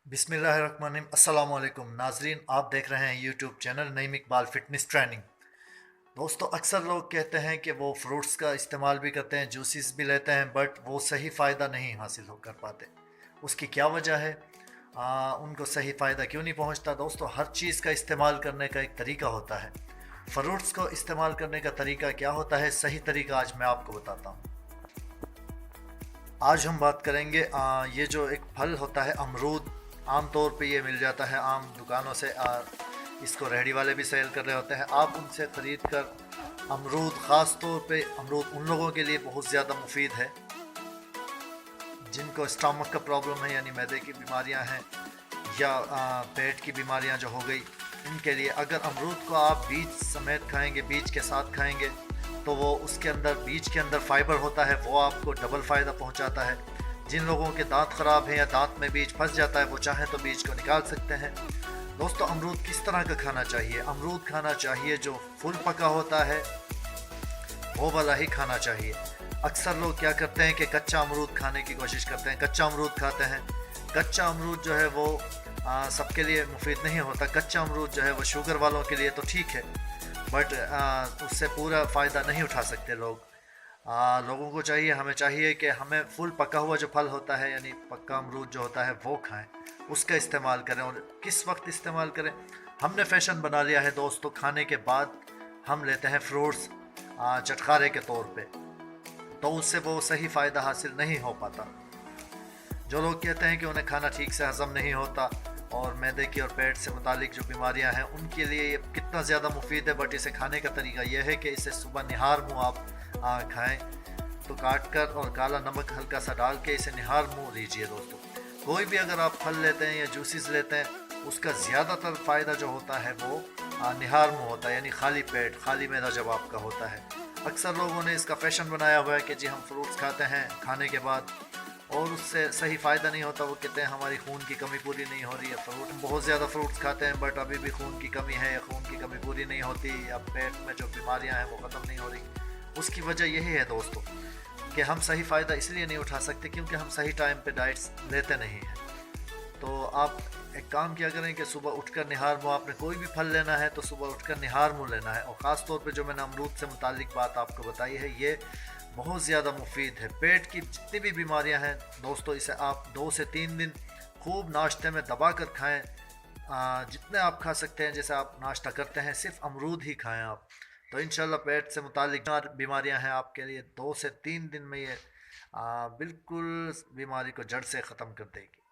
बिस्मिल्लाहिर्रहमानिर्रहीम। अस्सलाम वालेकुम नाजरीन, आप देख रहे हैं YouTube channel Naeem Iqbal fitness training. दोस्तों, अक्सर लोग कहते हैं कि वो फ्रूट्स का इस्तेमाल भी करते हैं, जूसेस भी लेते हैं, बट वो सही फ़ायदा नहीं हासिल हो कर पाते। उसकी क्या वजह है? उनको सही फ़ायदा क्यों नहीं पहुंचता? दोस्तों, हर चीज़ का इस्तेमाल करने का एक तरीका होता है। फ्रूट्स को इस्तेमाल करने का तरीका क्या होता है, सही तरीका आज मैं आपको बताता हूँ। आज हम बात करेंगे ये जो एक फल होता है अमरूद। आम तौर पे ये मिल जाता है आम दुकानों से। इसको रेहड़ी वाले भी सेल कर रहे होते हैं। आप उनसे ख़रीद कर अमरूद, ख़ास तौर पे अमरूद उन लोगों के लिए बहुत ज़्यादा मुफीद है जिनको स्टमक का प्रॉब्लम है, यानी मैदे की बीमारियां हैं, या पेट की बीमारियां जो हो गई, इनके लिए अगर अमरूद को आप बीज समेत खाएंगे, बीज के साथ खाएंगे, तो वो उसके अंदर, बीज के अंदर फाइबर होता है, वो आपको डबल फ़ायदा पहुंचाता है। जिन लोगों के दांत ख़राब हैं या दांत में बीज फंस जाता है, वो चाहें तो बीज को निकाल सकते हैं। दोस्तों, अमरूद किस तरह का खाना चाहिए? अमरूद खाना चाहिए जो फुल पका होता है, वो वाला ही खाना चाहिए। अक्सर लोग क्या करते हैं कि कच्चा अमरूद खाने की कोशिश करते हैं, कच्चा अमरूद खाते हैं। कच्चा अमरूद जो है वो सबके लिए मुफीद नहीं होता। कच्चा अमरूद जो है वो शुगर वालों के लिए तो ठीक है, बट उससे पूरा फ़ायदा नहीं उठा सकते लोग। लोगों को चाहिए, हमें चाहिए कि हमें फुल पका हुआ जो फल होता है, यानी पक्का अमरूद जो होता है, वो खाएं, उसका इस्तेमाल करें। और किस वक्त इस्तेमाल करें? हमने फैशन बना लिया है दोस्तों, खाने के बाद हम लेते हैं फ्रूट्स चटखारे के तौर पे, तो उससे वो सही फ़ायदा हासिल नहीं हो पाता। जो लोग कहते हैं कि उन्हें खाना ठीक से हज़म नहीं होता और मैदे की और पेट से मुतालिक जो बीमारियां हैं उनके लिए ये कितना ज़्यादा मुफीद है, बट इसे खाने का तरीका यह है कि इसे सुबह निहार मुँह आप खाएं। तो काट कर और काला नमक हल्का सा डाल के इसे निहार मुँह लीजिए। दोस्तों, कोई भी अगर आप फल लेते हैं या जूसेस लेते हैं, उसका ज़्यादातर फ़ायदा जो होता है वो निहार मुँह होता है, यानी खाली पेट, खाली मैदा जब आपका होता है। अक्सर लोगों ने इसका फैशन बनाया हुआ है कि जी हम फ्रूट्स खाते हैं खाने के बाद, और उससे सही फ़ायदा नहीं होता। वो कहते हैं हमारी खून की कमी पूरी नहीं हो रही है। फ्रूट, बहुत ज़्यादा फ्रूट्स खाते हैं बट अभी भी खून की कमी है, या खून की कमी पूरी नहीं होती, या पेट में जो बीमारियां हैं वो ख़त्म नहीं हो रही। उसकी वजह यही है दोस्तों कि हम सही फ़ायदा इसलिए नहीं उठा सकते क्योंकि हम सही टाइम पे डाइट्स लेते नहीं हैं। तो आप एक काम किया करें कि सुबह उठकर निहार मुँह, आपने कोई भी फल लेना है तो सुबह उठकर निहार मुँह लेना है। और ख़ास तौर पे जो मैंने अमरूद से मुतालिक बात आपको बताई है, ये बहुत ज़्यादा मुफीद है। पेट की जितनी भी बीमारियां हैं दोस्तों, इसे आप 2 से 3 दिन खूब नाश्ते में दबा कर खाएँ। जितने आप खा सकते हैं, जैसे आप नाश्ता करते हैं, सिर्फ अमरूद ही खाएं आप, तो इंशाल्लाह पेट से मुतालिक बीमारियां हैं आपके लिए 2 से 3 दिन में ये बिल्कुल बीमारी को जड़ से ख़त्म कर देगी।